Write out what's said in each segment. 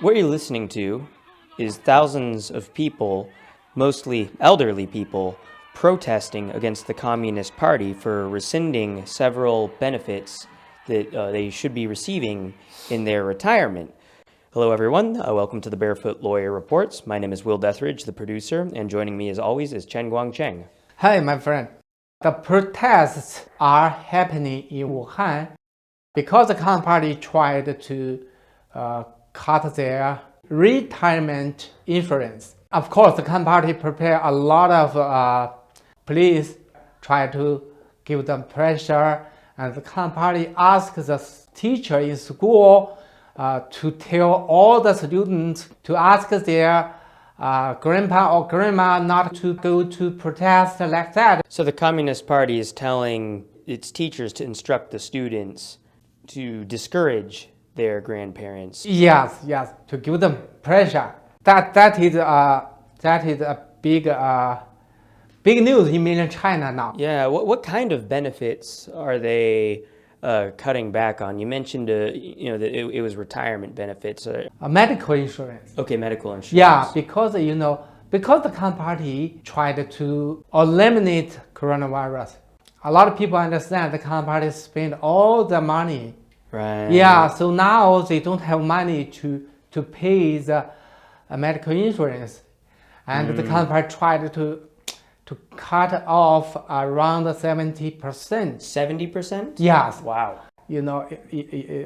What you're listening to is thousands of people, mostly elderly people, protesting against the Communist Party for rescinding several benefits that they should be receiving in their retirement. Hello everyone, welcome to the Barefoot Lawyer Reports. My name is Will Deathridge, the producer, and joining me as always is Chen Guangcheng. Hi, my friend. The protests are happening in Wuhan because the Communist Party tried to cut their retirement insurance. Of course, the Communist Party prepared a lot of police, try to give them pressure, and the Communist Party asked the teacher in school to tell all the students to ask their grandpa or grandma not to go to protest like that. So the Communist Party is telling its teachers to instruct the students to discourage their grandparents. Yes, to give them pressure. That is a big news in mainland China now. Yeah, what kind of benefits are they cutting back on? You mentioned, that it was retirement benefits. Medical insurance. Okay, medical insurance. Yeah, because the Communist Party tried to eliminate coronavirus. A lot of people understand the Communist Party spent all the money. Right. Yeah, so now they don't have money to pay the medical insurance, and the Communist Party tried to cut off around 70%. 70%? Yes. Wow.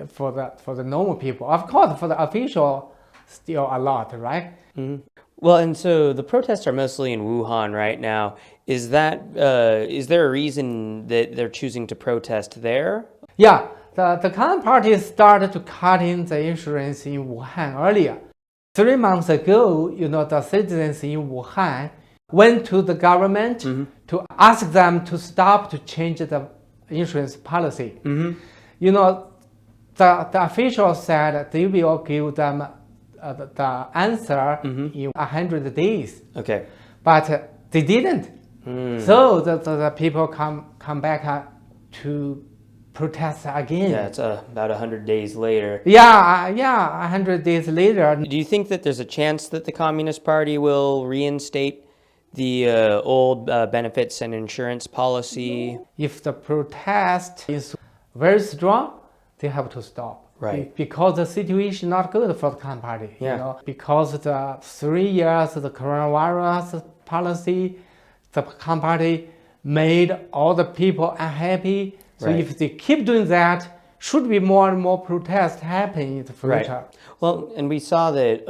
For the normal people. Of course, for the official, still a lot, right? Mm-hmm. Well, and so the protests are mostly in Wuhan right now. Is there a reason that they're choosing to protest there? Yeah, the Communist Party started to cut in the insurance in Wuhan earlier. 3 months ago, the citizens in Wuhan went to the government to ask them to stop to change the insurance policy. The officials said they will give them the answer in 100 days. Okay. But they didn't. So the people come back to protest again. Yeah, it's about 100 days later. Yeah, 100 days later. Do you think that there's a chance that the Communist Party will reinstate the old benefits and insurance policy? If the protest is very strong, they have to stop. Right. Because the situation is not good for the Communist Party. Yeah. Because the 3 years of the coronavirus policy, the Communist Party made all the people unhappy. So if they keep doing that, should be more and more protests happen in the future. Right. Well, and we saw that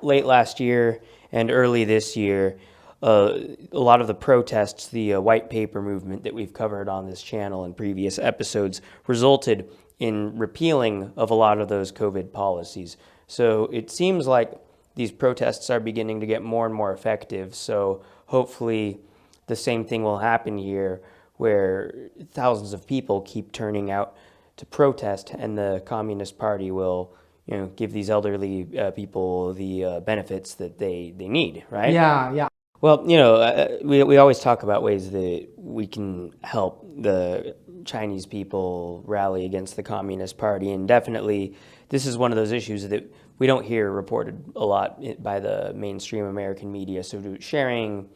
late last year and early this year, a lot of the protests, the white paper movement that we've covered on this channel in previous episodes, resulted in repealing of a lot of those COVID policies. So it seems like these protests are beginning to get more and more effective. So hopefully the same thing will happen here, where thousands of people keep turning out to protest, and the Communist Party will, give these elderly people the benefits that they need, right? Yeah. Well, we always talk about ways that we can help the Chinese people rally against the Communist Party, and definitely this is one of those issues that we don't hear reported a lot by the mainstream American media. So sharing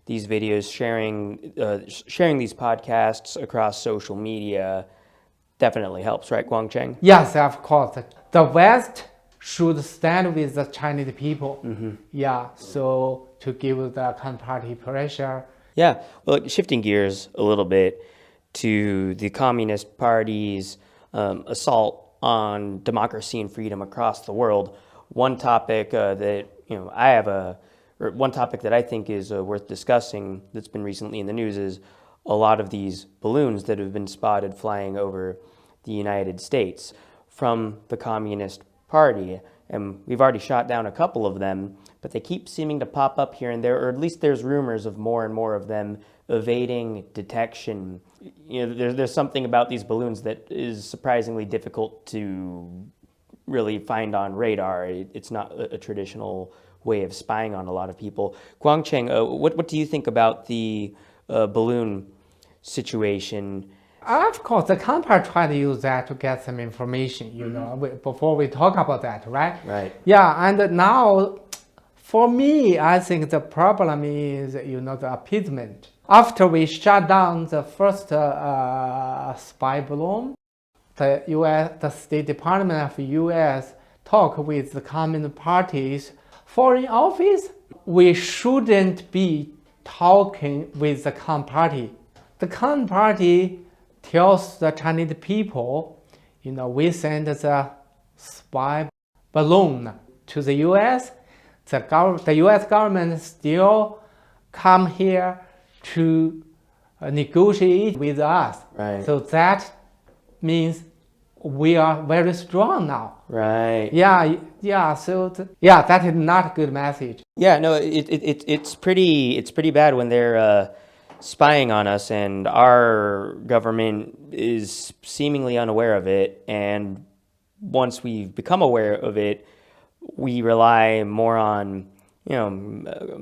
these videos, sharing these podcasts across social media definitely helps, right, Guangcheng? Yes, of course. The West should stand with the Chinese people. Yeah, so to give the Communist Party pressure. Yeah, well, shifting gears a little bit to the Communist Party's assault on democracy and freedom across the world. One topic one topic that I think is worth discussing that's been recently in the news is a lot of these balloons that have been spotted flying over the United States from the Communist Party. And we've already shot down a couple of them, but they keep seeming to pop up here and there, or at least there's rumors of more and more of them evading detection. There's something about these balloons that is surprisingly difficult to really find on radar. It's not a traditional way of spying on a lot of people. Guangcheng, what do you think about the balloon situation? Of course, the counterpart try to use that to get some information, before we talk about that, right? Right. Yeah, and now, for me, I think the problem is, the appeasement. After we shut down the first spy balloon, the State Department of U.S. talk with the Communist Party's foreign office. We shouldn't be talking with the Communist Party. The Communist Party tells the Chinese people, we send the spy balloon to the U.S. The U.S. government still come here to negotiate with us. Right. So that means we are very strong now. Right. Yeah. So that is not a good message. Yeah, no, it's pretty bad when they're spying on us, and our government is seemingly unaware of it. And once we've become aware of it, we rely more on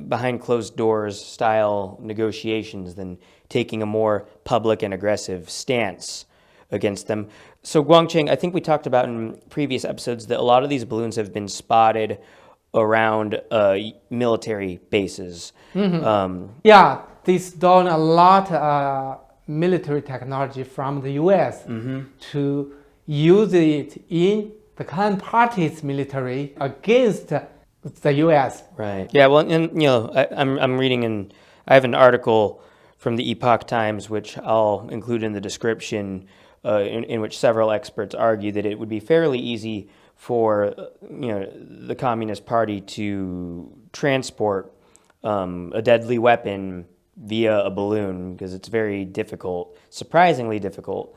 behind closed doors style negotiations than taking a more public and aggressive stance against them. So Guangcheng, I think we talked about in previous episodes that a lot of these balloons have been spotted around military bases. Yeah, they stole a lot military technology from the U.S. To use it in the Communist Party's military against the U.S. Right. Yeah. Well, and I'm reading, and I have an article from the Epoch Times, which I'll include in the description, in which several experts argue that it would be fairly easy for the Communist Party to transport a deadly weapon via a balloon, because it's very difficult, surprisingly difficult,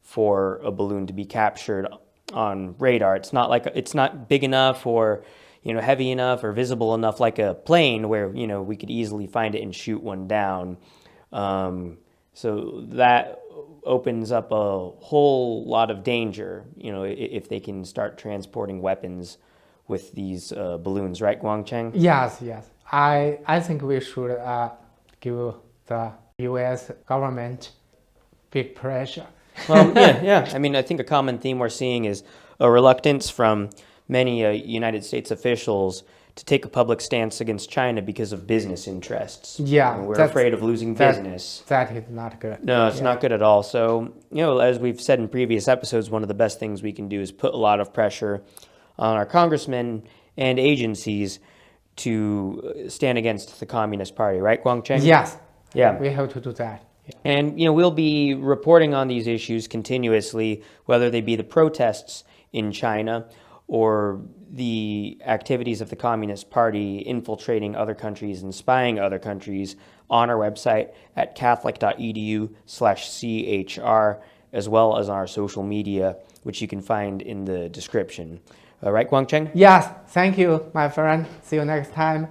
for a balloon to be captured on radar. It's not big enough or heavy enough or visible enough like a plane where we could easily find it and shoot one down. So that opens up a whole lot of danger, if they can start transporting weapons with these balloons, right, Guangcheng? Yes. I think we should give the U.S. government big pressure. Well, yeah. I mean, I think a common theme we're seeing is a reluctance from many United States officials to take a public stance against China because of business interests. Yeah, we're afraid of losing business. That is not good. No, it's not good at all. So, as we've said in previous episodes, one of the best things we can do is put a lot of pressure on our congressmen and agencies to stand against the Communist Party, right, Guangcheng? Yes. Yeah. We have to do that. Yeah. And, we'll be reporting on these issues continuously, whether they be the protests in China or the activities of the Communist Party infiltrating other countries and spying other countries, on our website at catholic.edu/chr, as well as on our social media, which you can find in the description. Right, Guangcheng? Yes. Thank you, my friend. See you next time.